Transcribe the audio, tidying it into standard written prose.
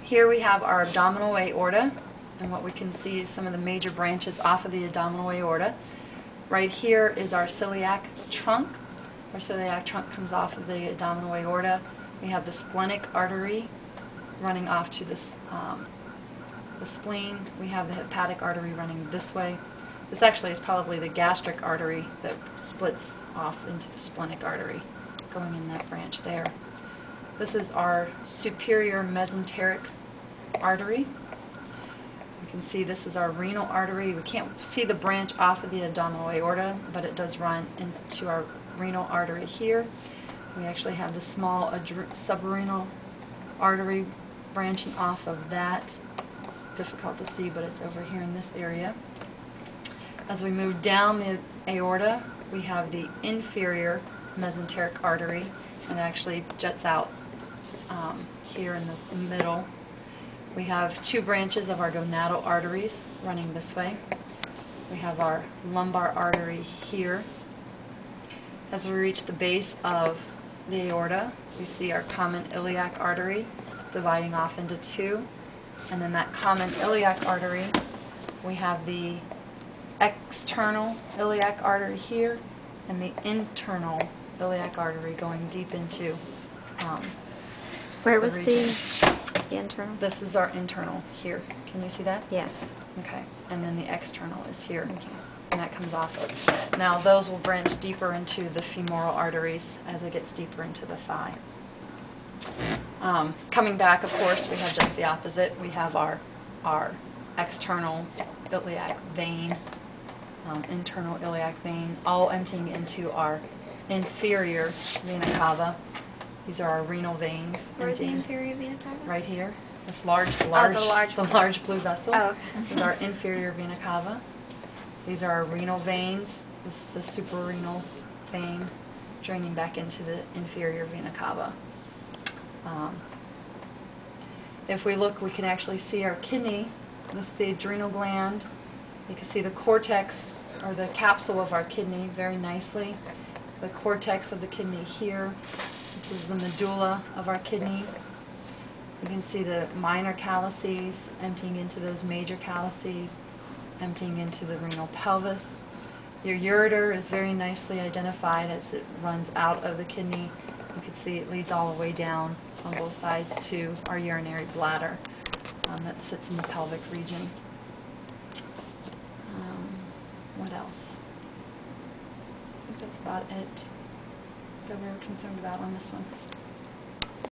Here we have our abdominal aorta, and what we can see is some of the major branches off of the abdominal aorta. Right here is our celiac trunk. Our celiac trunk comes off of the abdominal aorta. We have the splenic artery running off to the spleen. We have the hepatic artery running this way. This actually is probably the gastric artery that splits off into the splenic artery, going in that branch there. This is our superior mesenteric artery. You can see this is our renal artery. We can't see the branch off of the abdominal aorta, but it does run into our renal artery here. We actually have the small subrenal artery branching off of that. It's difficult to see, but it's over here in this area. As we move down the aorta, we have the inferior mesenteric artery, and it actually juts out here in the middle. We have two branches of our gonadal arteries running this way. We have our lumbar artery here. As we reach the base of the aorta, we see our common iliac artery dividing off into two. And then that common iliac artery, we have the external iliac artery here and the internal iliac artery going deep into where was region. the internal? This is our internal here. Can you see that? Yes. Okay. And then the external is here. Okay. And that comes off of. Now those will branch deeper into the femoral arteries as it gets deeper into the thigh. Coming back, of course, we have just the opposite. We have our external iliac vein, internal iliac vein, all emptying into our inferior vena cava. These are our renal veins. Where's the inferior vena cava? Right here. This the large blue vessel. Oh, okay. This is our inferior vena cava. These are our renal veins. This is the suprarenal vein draining back into the inferior vena cava. If we look, we can actually see our kidney. This is the adrenal gland. You can see the cortex, or the capsule of our kidney, very nicely. The cortex of the kidney here. This is the medulla of our kidneys. You can see the minor calyces emptying into those major calyces, emptying into the renal pelvis. Your ureter is very nicely identified as it runs out of the kidney. You can see it leads all the way down on both sides to our urinary bladder that sits in the pelvic region. What else? I think that's about it that we were concerned about on this one.